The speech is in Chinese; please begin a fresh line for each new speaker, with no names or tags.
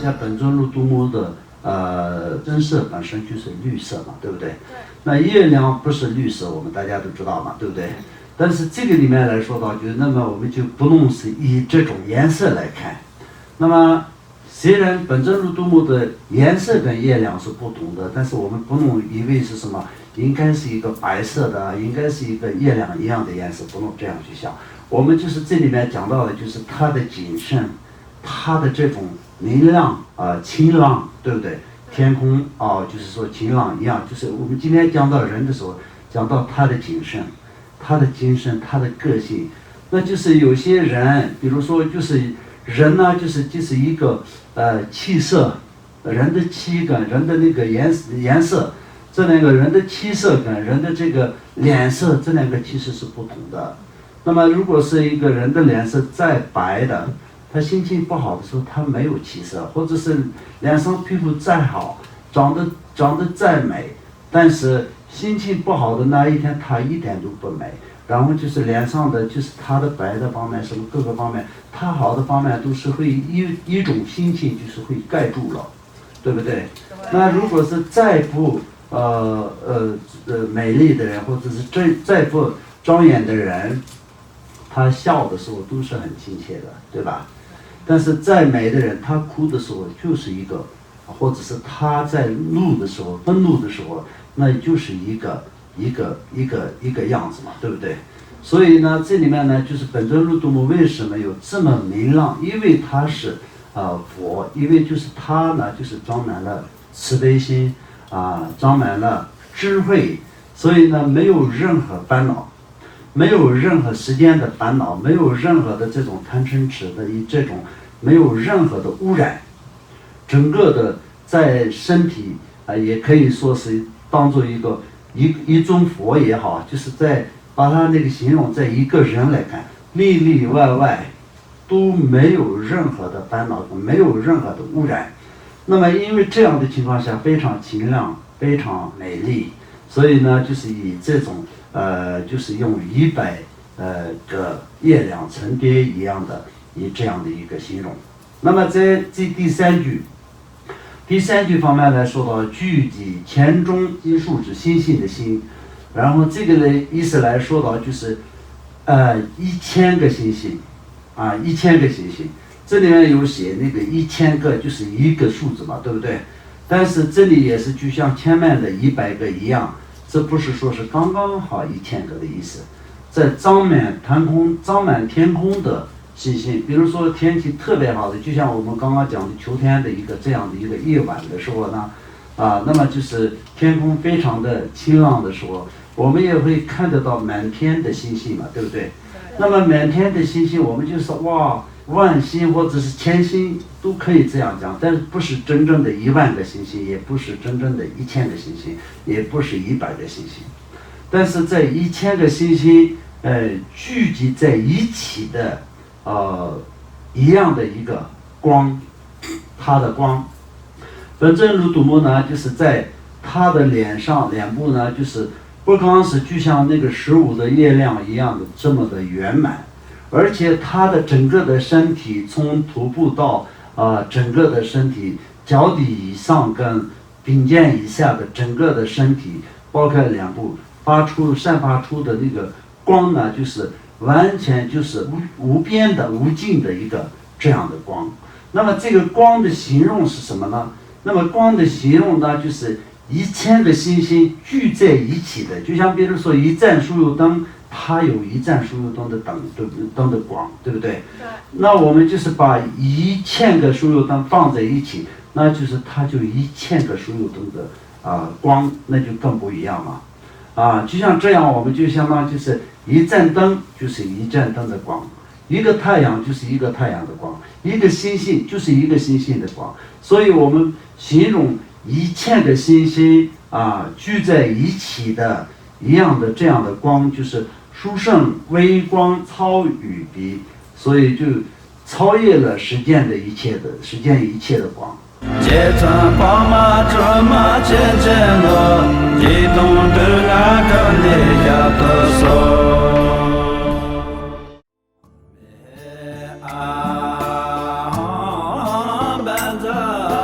下，本尊如度母的真色本身就是绿色嘛，对不对？那月亮不是绿色，我们大家都知道嘛，对不对？但是这个里面来说到，就那么我们就不能是以这种颜色来看。那么虽然本尊如度母的颜色跟月亮是不同的，但是我们不能以为是什么，应该是一个白色的，应该是一个月亮一样的颜色，不能这样去想。我们就是这里面讲到的，就是它的谨慎，它的这种明亮晴朗，对不对？天空就是说晴朗一样，就是我们今天讲到人的时候，讲到他的谨慎，他的精神，他的个性，那就是有些人，比如说就是人呢，就是一个气色，人的气跟人的那个颜色，这两个人的气色跟人的这个脸色，这两个其实是不同的。那么如果是一个人的脸色再白的，他心情不好的时候，他没有气色，或者是脸上皮肤再好，长得再美，但是心情不好的那一天，他一点都不美。然后就是脸上的，就是他的白的方面，什么各个方面，他好的方面都是会一种心情就是会盖住了，对不对？那如果是再不美丽的人，或者是再不庄严的人，他笑的时候都是很亲切的，对吧？但是再美的人，他哭的时候就是一个，或者是他在怒的时候、愤怒的时候，那就是一个样子嘛，对不对？所以呢，这里面呢，就是本尊如度母为什么有这么明朗？因为他是佛，因为就是他呢，就是装满了慈悲心装满了智慧，所以呢，没有任何烦恼。没有任何时间的烦恼，没有任何的这种贪嗔痴的这种，没有任何的污染，整个的在身体也可以说是当做一尊佛也好，就是在把它那个形容在一个人来看，里里外外都没有任何的烦恼，没有任何的污染。那么因为这样的情况下非常清亮，非常美丽，所以呢，就是以这种就是用100个月亮层叠一样的以这样的一个形容。那么在这第三句方面来说到聚集前中基数之心性的心，然后这个的意思来说到就是1000个心性1000个心性，这里面有写那个1000个就是一个数字嘛，对不对？但是这里也是就像前面的100个一样，这不是说是刚刚好1000个的意思，在张满天空的星星，比如说天气特别好的，就像我们刚刚讲的秋天的这样的一个夜晚的时候呢，那么就是天空非常的清朗的时候，我们也会看得到满天的星星嘛，对不对？那么满天的星星，我们就说哇，万星或者是千星都可以这样讲，但是不是真正的10000个星星，也不是真正的1000个星星，也不是100个星星，但是在1000个星星聚集在一起的一样的一个光，它的光，本尊如度母呢，就是在它的脸部呢，就是不光是就像那个15的月亮一样的这么的圆满，而且它的整个的身体从头部到整个的身体，脚底以上跟髌腱以下的整个的身体，包括脸部散发出的那个光呢，就是完全就是无边的无尽的一个这样的光。那么这个光的形容是什么呢？那么光的形容呢，就是1000个星星聚在一起的，就像比如说一盏酥油灯，它有一盏酥油灯的灯的光，对不对？那我们就是把1000个酥油灯放在一起，那就是它就1000个酥油灯的光，那就更不一样了。就像这样，我们就相当于就是一盏灯就是一盏灯的光，一个太阳就是一个太阳的光，一个星星就是一个星星的光。所以我们形容1000个星星聚在一起的一样的这样的光，就是殊胜微光超于彼，所以就超越了时间一切的光。
皆传宝马卓玛切切罗，一动的那个列亚多索。在。